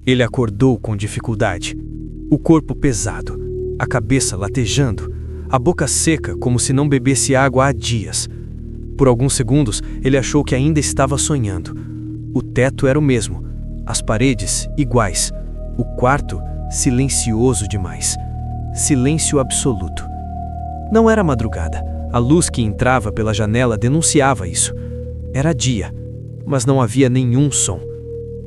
Ele acordou com dificuldade. O corpo pesado, a cabeça latejando, a boca seca como se não bebesse água há dias. Por alguns segundos, ele achou que ainda estava sonhando. O teto era o mesmo, as paredes iguais, o quarto silencioso demais. Silêncio absoluto. Não era madrugada. A luz que entrava pela janela denunciava isso. Era dia, mas não havia nenhum som.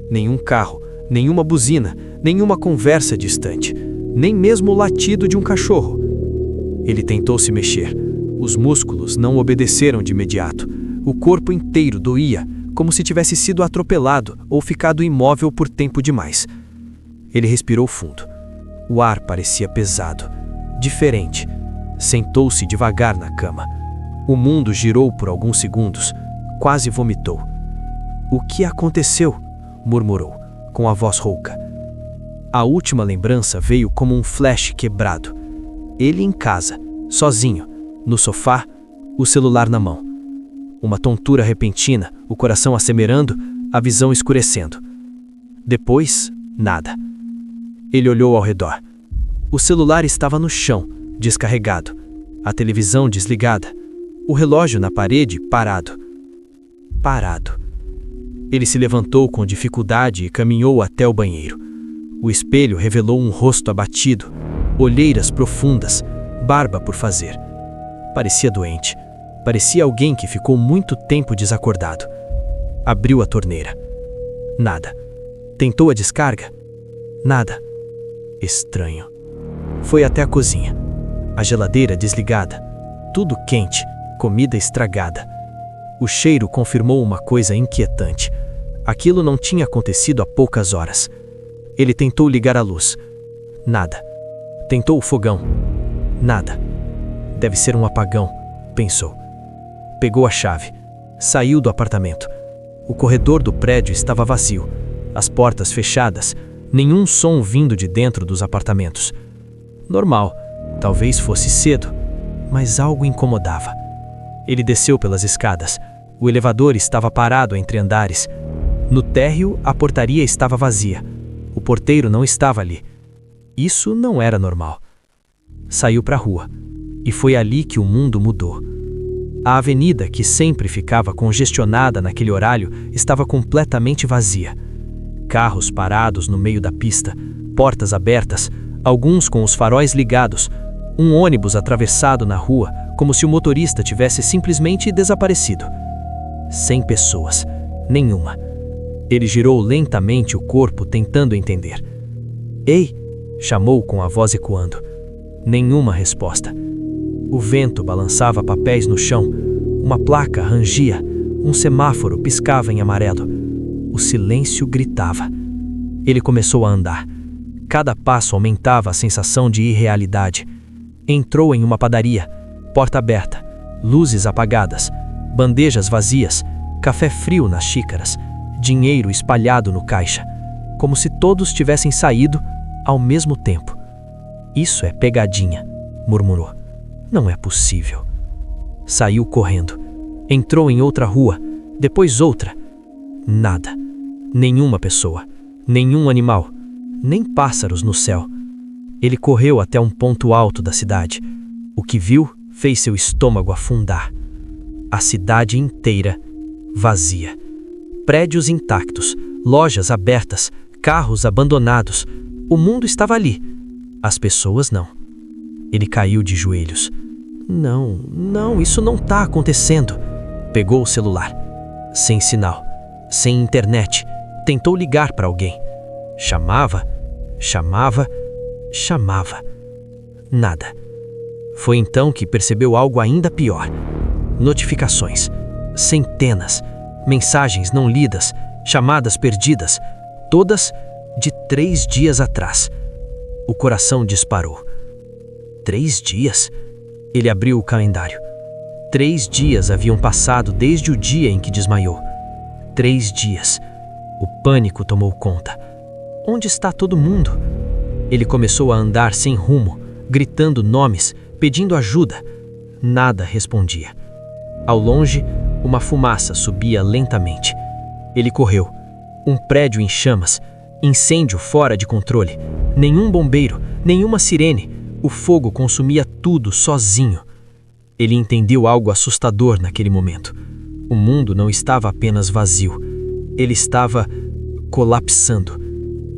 Nenhum carro, nenhuma buzina, nenhuma conversa distante, nem mesmo o latido de um cachorro. Ele tentou se mexer. Os músculos não obedeceram de imediato. O corpo inteiro doía, como se tivesse sido atropelado ou ficado imóvel por tempo demais. Ele respirou fundo. O ar parecia pesado, diferente. Sentou-se devagar na cama. O mundo girou por alguns segundos. Quase vomitou. "O que aconteceu?" murmurou, com a voz rouca. A última lembrança veio como um flash quebrado. Ele em casa, sozinho, no sofá, o celular na mão. Uma tontura repentina, o coração assemerando, a visão escurecendo. Depois, nada. Ele olhou ao redor. O celular estava no chão, descarregado. A televisão desligada. O relógio na parede parado. Parado. Ele se levantou com dificuldade e caminhou até o banheiro. O espelho revelou um rosto abatido, olheiras profundas, barba por fazer. Parecia doente. Parecia alguém que ficou muito tempo desacordado. Abriu a torneira. Nada. Tentou a descarga. Nada. Estranho. Foi até a cozinha. A geladeira desligada. Tudo quente, comida estragada. O cheiro confirmou uma coisa inquietante. Aquilo não tinha acontecido há poucas horas. Ele tentou ligar a luz. Nada. Tentou o fogão. Nada. Deve ser um apagão, pensou. Pegou a chave. Saiu do apartamento. O corredor do prédio estava vazio. As portas fechadas. Nenhum som vindo de dentro dos apartamentos. Normal. Talvez fosse cedo. Mas algo incomodava. Ele desceu pelas escadas. O elevador estava parado entre andares. No térreo, a portaria estava vazia. O porteiro não estava ali. Isso não era normal. Saiu para a rua. E foi ali que o mundo mudou. A avenida, que sempre ficava congestionada naquele horário, estava completamente vazia. Carros parados no meio da pista, portas abertas, alguns com os faróis ligados, um ônibus atravessado na rua, como se o motorista tivesse simplesmente desaparecido. 100 pessoas. Nenhuma. Ele girou lentamente o corpo, tentando entender. "Ei!" chamou com a voz ecoando. Nenhuma resposta. O vento balançava papéis no chão. Uma placa rangia. Um semáforo piscava em amarelo. O silêncio gritava. Ele começou a andar. Cada passo aumentava a sensação de irrealidade. Entrou em uma padaria. Porta aberta. Luzes apagadas. Bandejas vazias. Café frio nas xícaras. Dinheiro espalhado no caixa. Como se todos tivessem saído ao mesmo tempo. "Isso é pegadinha", murmurou. "Não é possível." Saiu correndo. Entrou em outra rua. Depois outra. Nada. Nenhuma pessoa. Nenhum animal. Nem pássaros no céu. Ele correu até um ponto alto da cidade. O que viu fez seu estômago afundar. A cidade inteira vazia. Prédios intactos, lojas abertas, carros abandonados. O mundo estava ali. As pessoas não. Ele caiu de joelhos. Não, isso não está acontecendo. Pegou o celular. Sem sinal. Sem internet. Tentou ligar para alguém. Chamava. Nada. Foi então que percebeu algo ainda pior. Notificações. Centenas. Mensagens não lidas. Chamadas perdidas. Todas de 3 dias atrás. O coração disparou. 3 dias? Ele abriu o calendário. 3 dias haviam passado desde o dia em que desmaiou. 3 dias. O pânico tomou conta. Onde está todo mundo? Ele começou a andar sem rumo, gritando nomes, pedindo ajuda. Nada respondia. Ao longe, uma fumaça subia lentamente. Ele correu. Um prédio em chamas. Incêndio fora de controle. Nenhum bombeiro, nenhuma sirene. O fogo consumia tudo sozinho. Ele entendeu algo assustador naquele momento. O mundo não estava apenas vazio. Ele estava colapsando.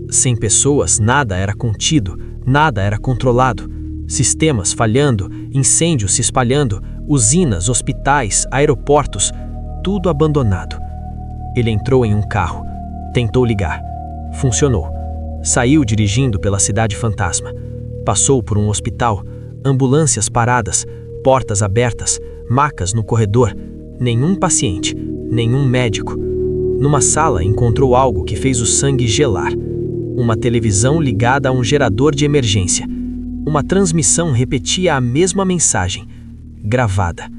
Sem pessoas, nada era contido, nada era controlado. Sistemas falhando, incêndios se espalhando, usinas, hospitais, aeroportos, tudo abandonado. Ele entrou em um carro, tentou ligar. Funcionou. Saiu dirigindo pela cidade fantasma. Passou por um hospital, ambulâncias paradas, portas abertas, macas no corredor. Nenhum paciente, nenhum médico. Numa sala encontrou algo que fez o sangue gelar. Uma televisão ligada a um gerador de emergência. Uma transmissão repetia a mesma mensagem, gravada.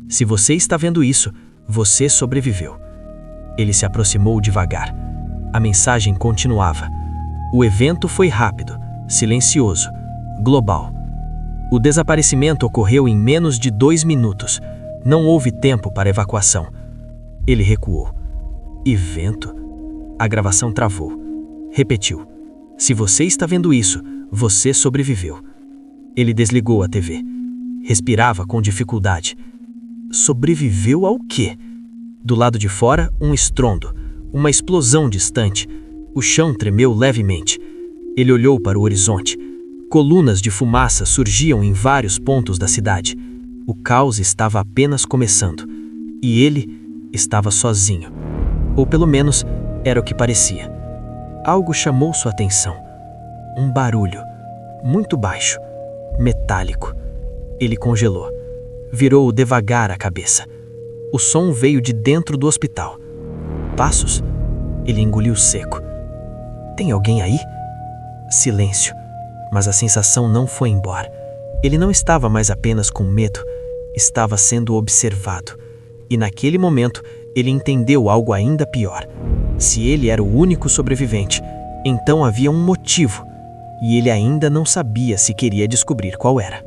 Se você está vendo isso, você sobreviveu. Ele se aproximou devagar. A mensagem continuava. O evento foi rápido, silencioso, global. O desaparecimento ocorreu em menos de 2 minutos. Não houve tempo para evacuação. Ele recuou. Evento? A gravação travou. Repetiu. Se você está vendo isso, você sobreviveu. Ele desligou a TV. Respirava com dificuldade. Sobreviveu ao quê? Do lado de fora, um estrondo. Uma explosão distante. O chão tremeu levemente. Ele olhou para o horizonte. Colunas de fumaça surgiam em vários pontos da cidade. O caos estava apenas começando. E ele estava sozinho. Ou pelo menos, era o que parecia. Algo chamou sua atenção. Um barulho. Muito baixo. Metálico. Ele congelou. Virou devagar a cabeça. O som veio de dentro do hospital. Passos. Ele engoliu seco. Tem alguém aí? Silêncio. Mas a sensação não foi embora. Ele não estava mais apenas com medo. Estava sendo observado. E naquele momento, ele entendeu algo ainda pior. Se ele era o único sobrevivente, então havia um motivo. E ele ainda não sabia se queria descobrir qual era.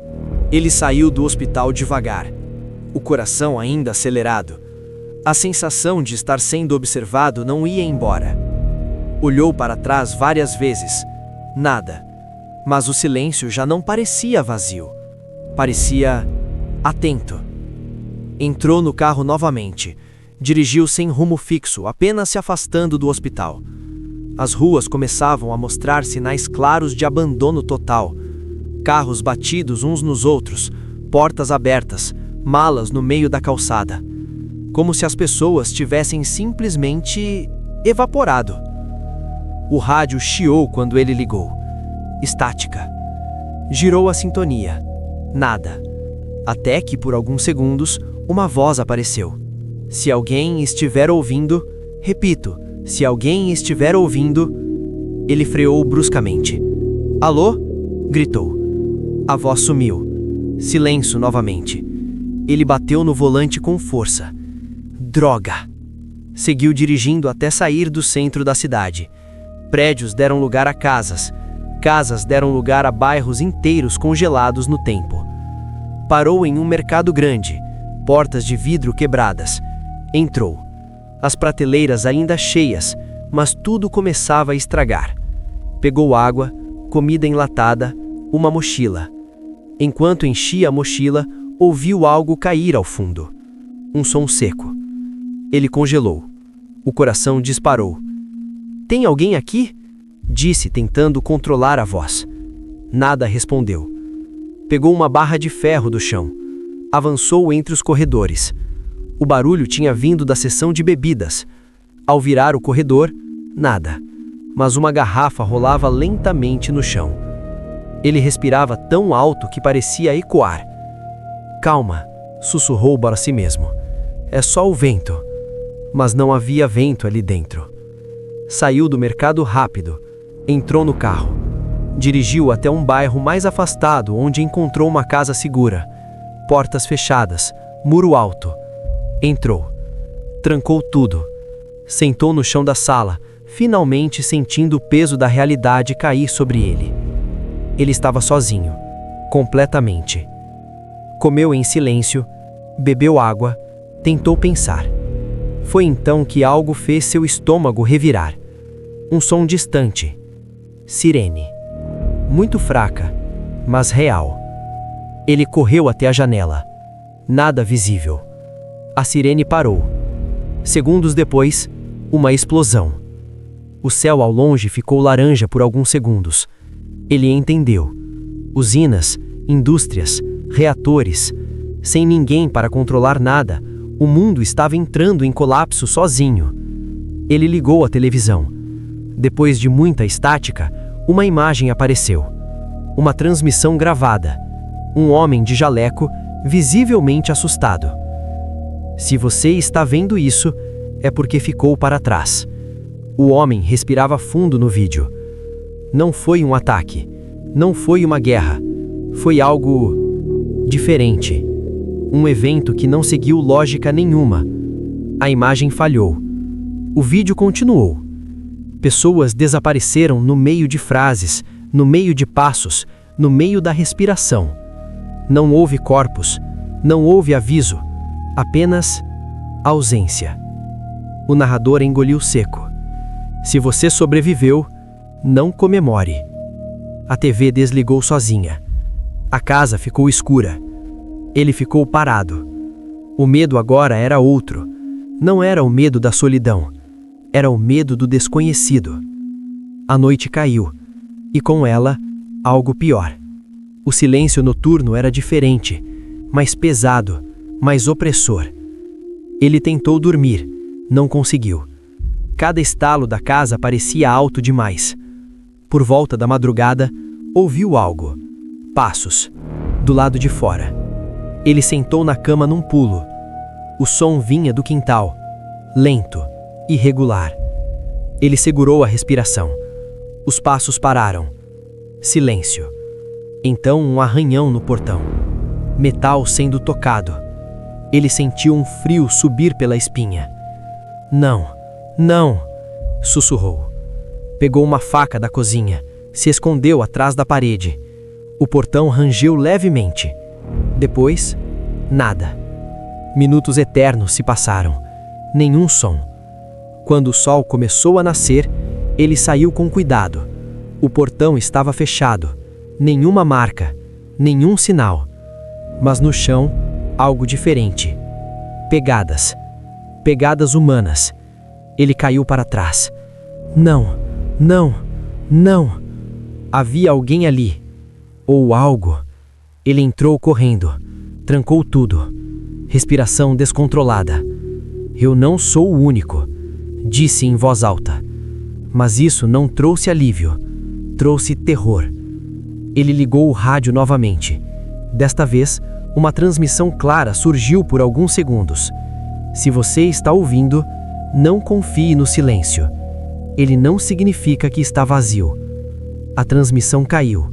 Ele saiu do hospital devagar, o coração ainda acelerado. A sensação de estar sendo observado não ia embora. Olhou para trás várias vezes. Nada. Mas o silêncio já não parecia vazio. Parecia atento. Entrou no carro novamente. Dirigiu sem rumo fixo, apenas se afastando do hospital. As ruas começavam a mostrar sinais claros de abandono total. Carros batidos uns nos outros, portas abertas, malas no meio da calçada. Como se as pessoas tivessem simplesmente evaporado. O rádio chiou quando ele ligou. Estática. Girou a sintonia. Nada. Até que, por alguns segundos, uma voz apareceu. Se alguém estiver ouvindo, repito, se alguém estiver ouvindo, ele freou bruscamente. Alô? Gritou. A voz sumiu. Silêncio novamente. Ele bateu no volante com força. Droga! Seguiu dirigindo até sair do centro da cidade. Prédios deram lugar a casas. Casas deram lugar a bairros inteiros congelados no tempo. Parou em um mercado grande. Portas de vidro quebradas. Entrou. As prateleiras ainda cheias, mas tudo começava a estragar. Pegou água, comida enlatada, uma mochila. Enquanto enchia a mochila, ouviu algo cair ao fundo. Um som seco. Ele congelou. O coração disparou. Tem alguém aqui? Disse, tentando controlar a voz. Nada respondeu. Pegou uma barra de ferro do chão. Avançou entre os corredores. O barulho tinha vindo da seção de bebidas. Ao virar o corredor, nada. Mas uma garrafa rolava lentamente no chão. Ele respirava tão alto que parecia ecoar. Calma, sussurrou para si mesmo. É só o vento. Mas não havia vento ali dentro. Saiu do mercado rápido. Entrou no carro. Dirigiu até um bairro mais afastado, onde encontrou uma casa segura. Portas fechadas, muro alto. Entrou. Trancou tudo. Sentou no chão da sala, finalmente sentindo o peso da realidade cair sobre ele. Ele estava sozinho, completamente. Comeu em silêncio, bebeu água, tentou pensar. Foi então que algo fez seu estômago revirar. Um som distante. Sirene. Muito fraca, mas real. Ele correu até a janela. Nada visível. A sirene parou. Segundos depois, uma explosão. O céu ao longe ficou laranja por alguns segundos. Ele entendeu. Usinas, indústrias, reatores. Sem ninguém para controlar nada, o mundo estava entrando em colapso sozinho. Ele ligou a televisão. Depois de muita estática, uma imagem apareceu. Uma transmissão gravada. Um homem de jaleco, visivelmente assustado. Se você está vendo isso, é porque ficou para trás. O homem respirava fundo no vídeo. Não foi um ataque. Não foi uma guerra. Foi algo diferente. Um evento que não seguiu lógica nenhuma. A imagem falhou. O vídeo continuou. Pessoas desapareceram no meio de frases, no meio de passos, no meio da respiração. Não houve corpos, não houve aviso, apenas ausência. O narrador engoliu seco. Se você sobreviveu, não comemore. A TV desligou sozinha. A casa ficou escura. Ele ficou parado. O medo agora era outro. Não era o medo da solidão. Era o medo do desconhecido. A noite caiu. E com ela, algo pior. O silêncio noturno era diferente, mais pesado, mais opressor. Ele tentou dormir, não conseguiu. Cada estalo da casa parecia alto demais. Por volta da madrugada, ouviu algo. Passos. Do lado de fora. Ele sentou na cama num pulo. O som vinha do quintal. Lento, irregular. Ele segurou a respiração. Os passos pararam. Silêncio. Então um arranhão no portão. Metal sendo tocado. Ele sentiu um frio subir pela espinha. Não, não, sussurrou. Pegou uma faca da cozinha, se escondeu atrás da parede. O portão rangeu levemente. Depois, nada. Minutos eternos se passaram. Nenhum som. Quando o sol começou a nascer, ele saiu com cuidado. O portão estava fechado. Nenhuma marca, nenhum sinal. Mas no chão, algo diferente. Pegadas. Pegadas humanas. Ele caiu para trás. Não, não, não. Havia alguém ali. Ou algo. Ele entrou correndo. Trancou tudo. Respiração descontrolada. Eu não sou o único, disse em voz alta. Mas isso não trouxe alívio. Trouxe terror. Ele ligou o rádio novamente. Desta vez, uma transmissão clara surgiu por alguns segundos. Se você está ouvindo, não confie no silêncio. Ele não significa que está vazio. A transmissão caiu.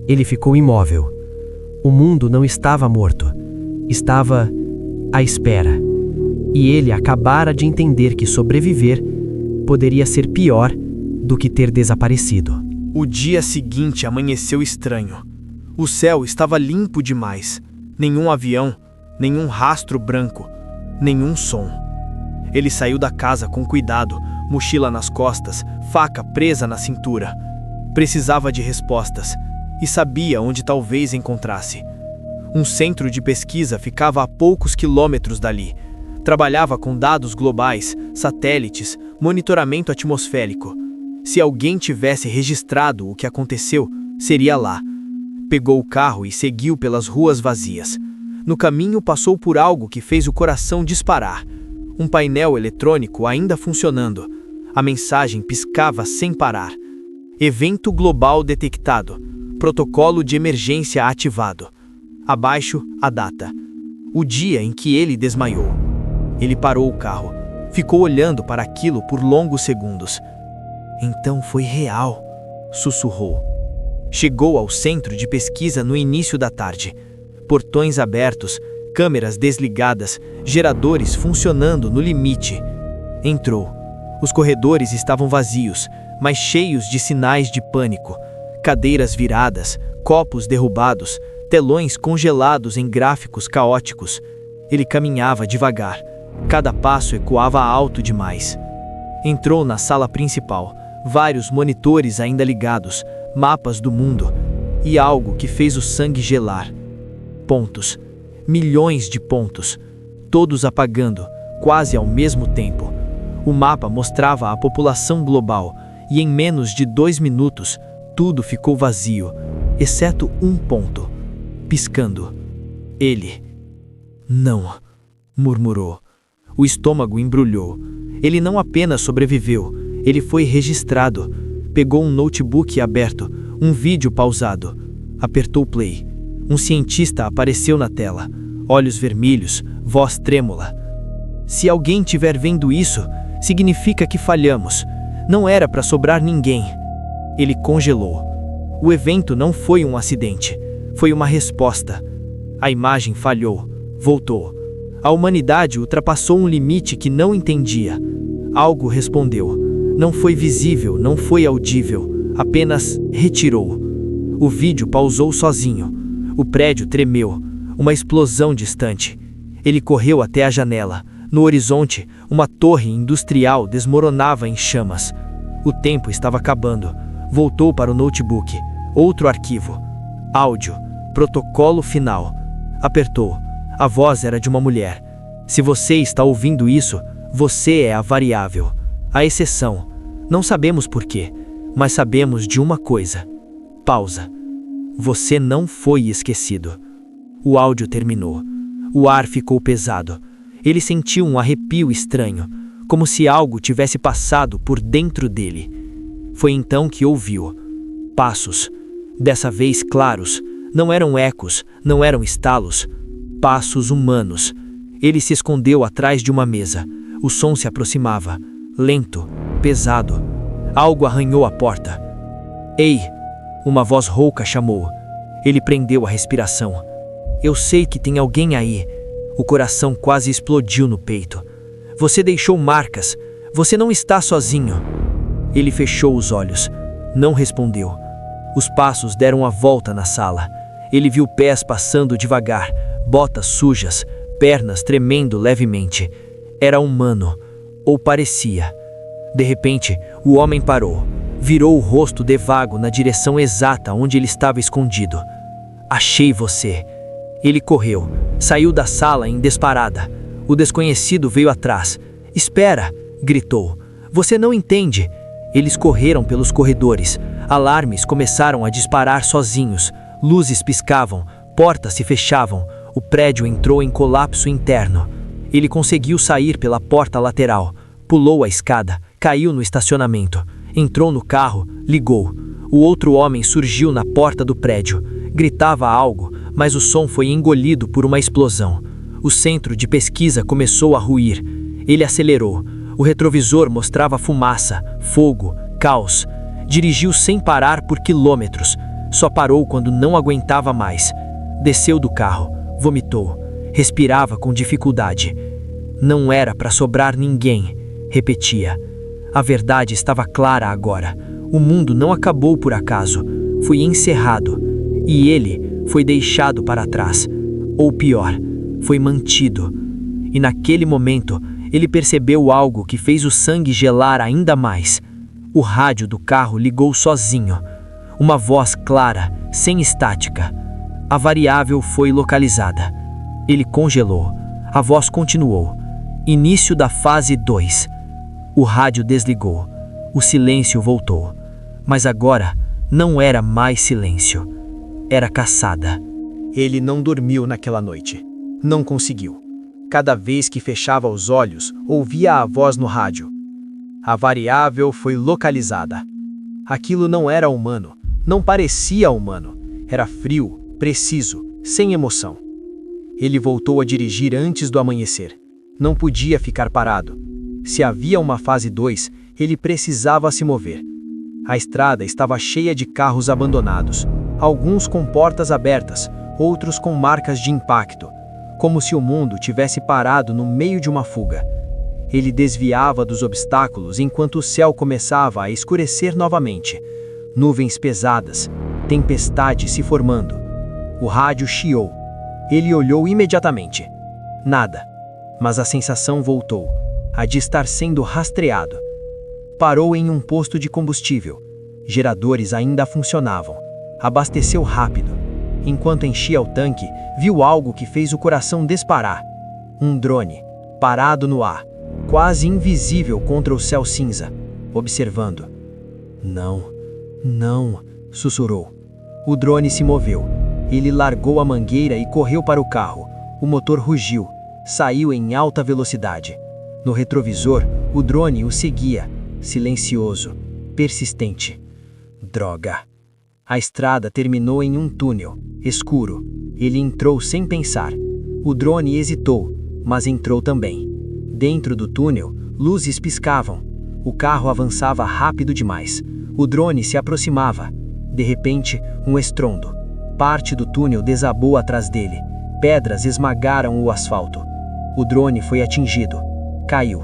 Ele ficou imóvel. O mundo não estava morto. Estava à espera. E ele acabara de entender que sobreviver poderia ser pior do que ter desaparecido. O dia seguinte amanheceu estranho. O céu estava limpo demais. Nenhum avião, nenhum rastro branco, nenhum som. Ele saiu da casa com cuidado, mochila nas costas, faca presa na cintura. Precisava de respostas e sabia onde talvez encontrasse. Um centro de pesquisa ficava a poucos quilômetros dali. Trabalhava com dados globais, satélites, monitoramento atmosférico. Se alguém tivesse registrado o que aconteceu, seria lá. Pegou o carro e seguiu pelas ruas vazias. No caminho passou por algo que fez o coração disparar. Um painel eletrônico ainda funcionando. A mensagem piscava sem parar. Evento global detectado. Protocolo de emergência ativado. Abaixo, a data. O dia em que ele desmaiou. Ele parou o carro. Ficou olhando para aquilo por longos segundos. Então foi real, sussurrou. Chegou ao centro de pesquisa no início da tarde. Portões abertos, câmeras desligadas, geradores funcionando no limite. Entrou. Os corredores estavam vazios, mas cheios de sinais de pânico. Cadeiras viradas, copos derrubados, telões congelados em gráficos caóticos. Ele caminhava devagar. Cada passo ecoava alto demais. Entrou na sala principal. vários monitores ainda ligados, mapas do mundo e algo que fez o sangue gelar. Pontos. Milhões de pontos, todos apagando, quase ao mesmo tempo. O mapa mostrava a população global e em menos de 2 minutos, tudo ficou vazio, exceto um ponto, piscando. Ele. Não, murmurou. O estômago embrulhou. Ele não apenas sobreviveu, ele foi registrado. Pegou um notebook aberto, um vídeo pausado. Apertou play. Um cientista apareceu na tela. Olhos vermelhos, voz trêmula. Se alguém estiver vendo isso, significa que falhamos. Não era para sobrar ninguém. Ele congelou. O evento não foi um acidente. Foi uma resposta. A imagem falhou. Voltou. A humanidade ultrapassou um limite que não entendia. Algo respondeu. Não foi visível, não foi audível. Apenas retirou. O vídeo pausou sozinho. O prédio tremeu. Uma explosão distante. Ele correu até a janela. No horizonte, uma torre industrial desmoronava em chamas. O tempo estava acabando. Voltou para o notebook. Outro arquivo. Áudio. Protocolo final. Apertou. A voz era de uma mulher. Se você está ouvindo isso, você é a variável. A exceção. Não sabemos por quê, mas sabemos de uma coisa. Pausa. Você não foi esquecido. O áudio terminou. O ar ficou pesado. Ele sentiu um arrepio estranho, como se algo tivesse passado por dentro dele. Foi então que ouviu. Passos. Dessa vez claros. Não eram ecos, não eram estalos. Passos humanos. Ele se escondeu atrás de uma mesa. O som se aproximava. Lento, pesado. Algo arranhou a porta. Ei! Uma voz rouca chamou. Ele prendeu a respiração. Eu sei que tem alguém aí. O coração quase explodiu no peito. Você deixou marcas. Você não está sozinho. Ele fechou os olhos. Não respondeu. Os passos deram a volta na sala. Ele viu pés passando devagar, botas sujas, pernas tremendo levemente. Era humano, ou parecia. De repente, o homem parou. Virou o rosto devago na direção exata onde ele estava escondido. Achei você. Ele correu, saiu da sala em disparada. O desconhecido veio atrás. Espera, gritou. Você não entende. Eles correram pelos corredores. Alarmes começaram a disparar sozinhos. Luzes piscavam, portas se fechavam. O prédio entrou em colapso interno. Ele conseguiu sair pela porta lateral. Pulou a escada, caiu no estacionamento. Entrou no carro, ligou. O outro homem surgiu na porta do prédio. Gritava algo, mas o som foi engolido por uma explosão. O centro de pesquisa começou a ruir. Ele acelerou. O retrovisor mostrava fumaça, fogo, caos. Dirigiu sem parar por quilômetros. Só parou quando não aguentava mais. Desceu do carro, vomitou. Respirava com dificuldade. Não era para sobrar ninguém, repetia. A verdade estava clara agora. O mundo não acabou por acaso. Foi encerrado. E ele foi deixado para trás. Ou pior, foi mantido. E naquele momento, ele percebeu algo que fez o sangue gelar ainda mais. O rádio do carro ligou sozinho. Uma voz clara, sem estática. A variável foi localizada. Ele congelou. A voz continuou. Início da fase 2. O rádio desligou. O silêncio voltou. Mas agora não era mais silêncio. Era caçada. Ele não dormiu naquela noite. Não conseguiu. Cada vez que fechava os olhos, ouvia a voz no rádio. A variável foi localizada. Aquilo não era humano. Não parecia humano. Era frio, preciso, sem emoção. Ele voltou a dirigir antes do amanhecer. Não podia ficar parado. Se havia uma fase 2, ele precisava se mover. A estrada estava cheia de carros abandonados, alguns com portas abertas, outros com marcas de impacto, como se o mundo tivesse parado no meio de uma fuga. Ele desviava dos obstáculos enquanto o céu começava a escurecer novamente. Nuvens pesadas, tempestade se formando. O rádio chiou. Ele olhou imediatamente. Nada. Mas a sensação voltou, a de estar sendo rastreado. Parou em um posto de combustível. Geradores ainda funcionavam. Abasteceu rápido. Enquanto enchia o tanque, viu algo que fez o coração disparar. Um drone, parado no ar, quase invisível contra o céu cinza, observando. Não, sussurrou. O drone se moveu. Ele largou a mangueira e correu para o carro. O motor rugiu. Saiu em alta velocidade. No retrovisor, o drone o seguia, silencioso, persistente. Droga! A estrada terminou em um túnel, escuro. Ele entrou sem pensar. O drone hesitou, mas entrou também. Dentro do túnel, luzes piscavam. O carro avançava rápido demais. O drone se aproximava. De repente, um estrondo. Parte do túnel desabou atrás dele. Pedras esmagaram o asfalto. O drone foi atingido. Caiu.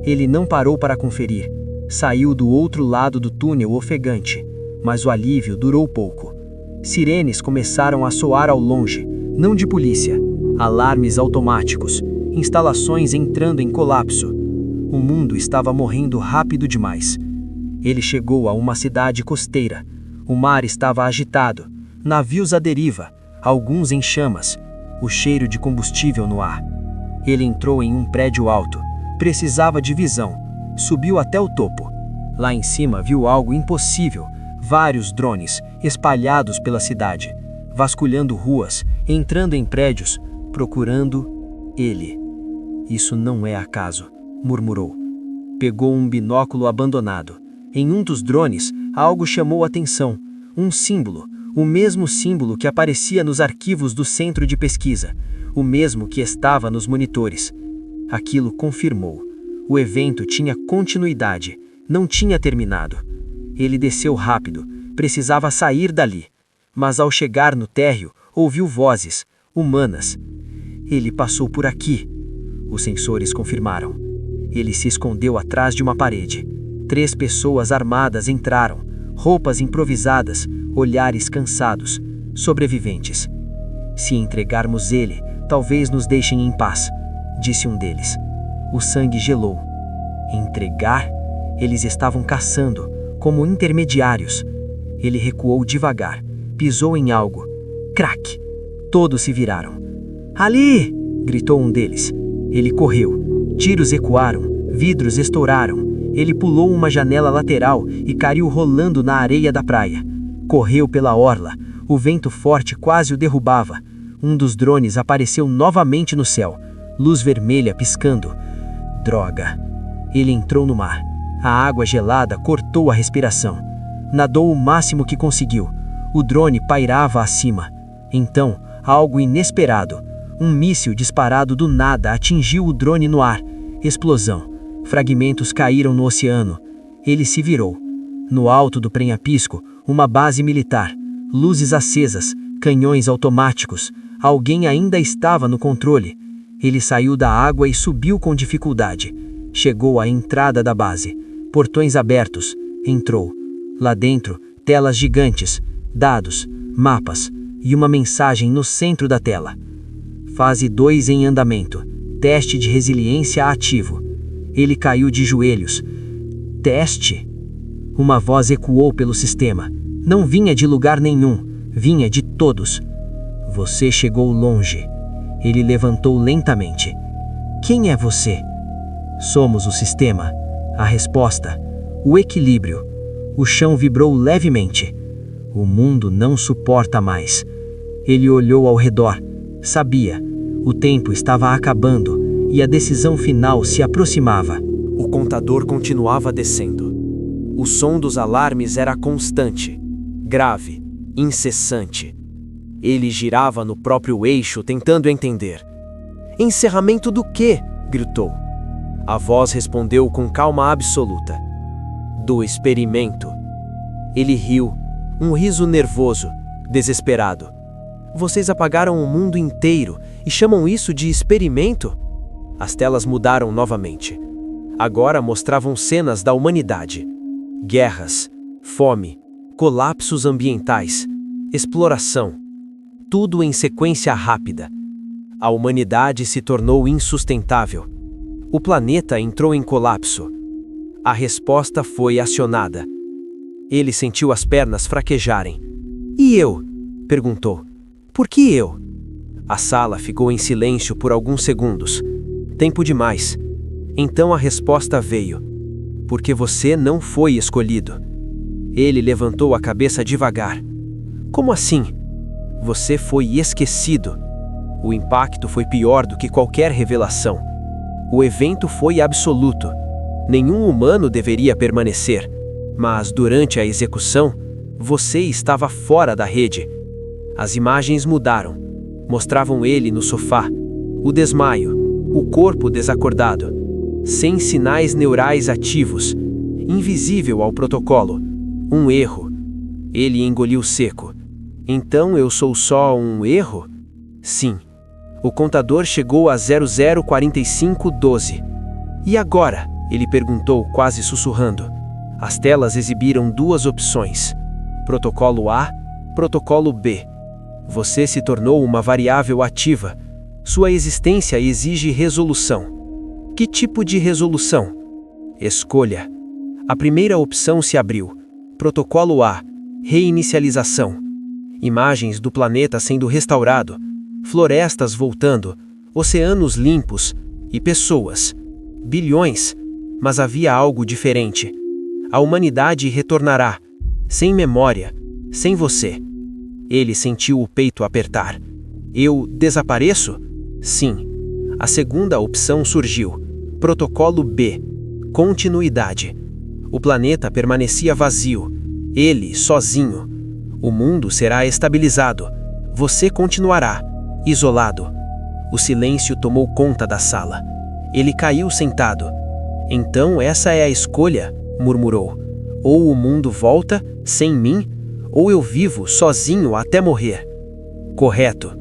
Ele não parou para conferir. Saiu do outro lado do túnel ofegante. Mas o alívio durou pouco. Sirenes começaram a soar ao longe, não de polícia. Alarmes automáticos, instalações entrando em colapso. O mundo estava morrendo rápido demais. Ele chegou a uma cidade costeira. O mar estava agitado, navios à deriva, alguns em chamas, o cheiro de combustível no ar. Ele entrou em um prédio alto, precisava de visão, subiu até o topo. Lá em cima viu algo impossível. Vários drones espalhados pela cidade, vasculhando ruas, entrando em prédios, procurando ele. Isso não é acaso, murmurou. Pegou um binóculo abandonado. Em um dos drones, algo chamou a atenção. Um símbolo, o mesmo símbolo que aparecia nos arquivos do centro de pesquisa, o mesmo que estava nos monitores. Aquilo confirmou. O evento tinha continuidade, não tinha terminado. Ele desceu rápido, precisava sair dali. Mas ao chegar no térreo, ouviu vozes, humanas. Ele passou por aqui. Os sensores confirmaram. Ele se escondeu atrás de uma parede. 3 pessoas armadas entraram, roupas improvisadas, olhares cansados, sobreviventes. Se entregarmos ele, talvez nos deixem em paz, disse um deles. O sangue gelou. Entregar? Eles estavam caçando, como intermediários. Ele recuou devagar, pisou em algo. Crac! Todos se viraram. Ali! Gritou um deles. Ele correu. Tiros ecoaram, vidros estouraram. Ele pulou uma janela lateral e caiu rolando na areia da praia. Correu pela orla. O vento forte quase o derrubava. Um dos drones apareceu novamente no céu. Luz vermelha piscando. Droga! Ele entrou no mar. A água gelada cortou a respiração. Nadou o máximo que conseguiu. O drone pairava acima. Então, algo inesperado. Um míssil disparado do nada atingiu o drone no ar. Explosão. Fragmentos caíram no oceano. Ele se virou. No alto do prenhapisco, uma base militar. Luzes acesas, canhões automáticos. Alguém ainda estava no controle. Ele saiu da água e subiu com dificuldade. Chegou à entrada da base. Portões abertos. Entrou. Lá dentro, telas gigantes, dados, mapas e uma mensagem no centro da tela. Fase 2 em andamento. Teste de resiliência ativo. Ele caiu de joelhos. Teste? Uma voz ecoou pelo sistema. Não vinha de lugar nenhum, vinha de todos. Você chegou longe. Ele levantou lentamente. Quem é você? Somos o sistema. A resposta. O equilíbrio. O chão vibrou levemente. O mundo não suporta mais. Ele olhou ao redor. Sabia. O tempo estava acabando e a decisão final se aproximava. O contador continuava descendo. O som dos alarmes era constante, grave, incessante. Ele girava no próprio eixo tentando entender. Encerramento do quê? Gritou. A voz respondeu com calma absoluta. Do experimento. Ele riu, um riso nervoso, desesperado. Vocês apagaram o mundo inteiro e chamam isso de experimento? As telas mudaram novamente. Agora mostravam cenas da humanidade. Guerras, fome, colapsos ambientais, exploração. Tudo em sequência rápida. A humanidade se tornou insustentável. O planeta entrou em colapso. A resposta foi acionada. Ele sentiu as pernas fraquejarem. E eu? Perguntou. Por que eu? A sala ficou em silêncio por alguns segundos. Tempo demais. Então a resposta veio. Porque você não foi escolhido. Ele levantou a cabeça devagar. Como assim? Você foi esquecido. O impacto foi pior do que qualquer revelação. O evento foi absoluto. Nenhum humano deveria permanecer. Mas durante a execução, você estava fora da rede. As imagens mudaram. Mostravam ele no sofá, o desmaio, o corpo desacordado, sem sinais neurais ativos, invisível ao protocolo. Um erro. Ele engoliu seco. Então eu sou só um erro? Sim. O contador chegou a 004512. E agora? Ele perguntou, quase sussurrando. As telas exibiram duas opções. Protocolo A, Protocolo B. Você se tornou uma variável ativa. Sua existência exige resolução. Que tipo de resolução? Escolha. A primeira opção se abriu. Protocolo A, reinicialização. Imagens do planeta sendo restaurado, florestas voltando, oceanos limpos e pessoas. Bilhões, mas havia algo diferente. A humanidade retornará, sem memória, sem você. Ele sentiu o peito apertar. Eu desapareço? Sim. A segunda opção surgiu. Protocolo B. Continuidade. O planeta permanecia vazio. Ele, sozinho. O mundo será estabilizado. Você continuará, isolado. O silêncio tomou conta da sala. Ele caiu sentado. Então essa é a escolha, murmurou. Ou o mundo volta, sem mim, ou eu vivo sozinho até morrer. Correto.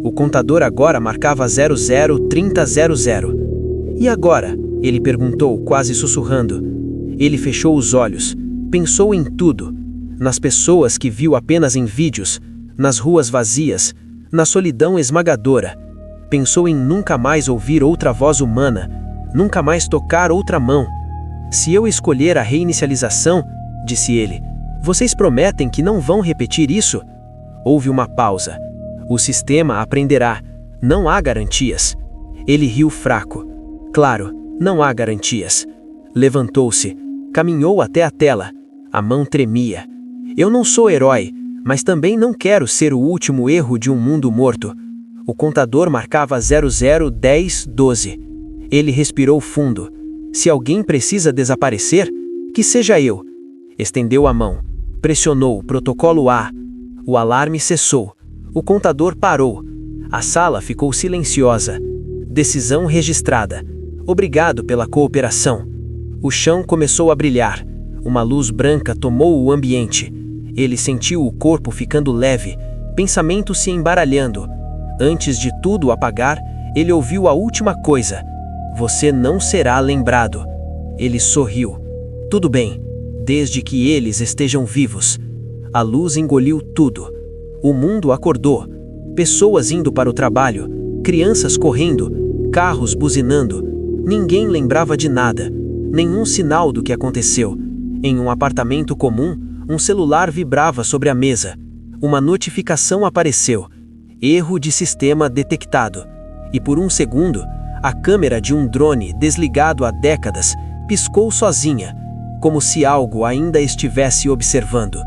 O contador agora marcava 003000. E agora? Ele perguntou, quase sussurrando. Ele fechou os olhos, pensou em tudo. Nas pessoas que viu apenas em vídeos, nas ruas vazias, na solidão esmagadora. Pensou em nunca mais ouvir outra voz humana, nunca mais tocar outra mão. Se eu escolher a reinicialização, disse ele, vocês prometem que não vão repetir isso? Houve uma pausa. O sistema aprenderá. Não há garantias. Ele riu fraco. Claro, não há garantias. Levantou-se. Caminhou até a tela. A mão tremia. Eu não sou herói, mas também não quero ser o último erro de um mundo morto. O contador marcava 001012. Ele respirou fundo. Se alguém precisa desaparecer, que seja eu. Estendeu a mão. Pressionou o protocolo A. O alarme cessou. O contador parou. A sala ficou silenciosa. Decisão registrada. Obrigado pela cooperação. O chão começou a brilhar. Uma luz branca tomou o ambiente. Ele sentiu o corpo ficando leve, pensamentos se embaralhando. Antes de tudo apagar, ele ouviu a última coisa. Você não será lembrado. Ele sorriu. Tudo bem, desde que eles estejam vivos. A luz engoliu tudo. O mundo acordou. Pessoas indo para o trabalho, crianças correndo, carros buzinando. Ninguém lembrava de nada, nenhum sinal do que aconteceu. Em um apartamento comum, um celular vibrava sobre a mesa. Uma notificação apareceu. Erro de sistema detectado. E por um segundo, a câmera de um drone desligado há décadas piscou sozinha, como se algo ainda estivesse observando.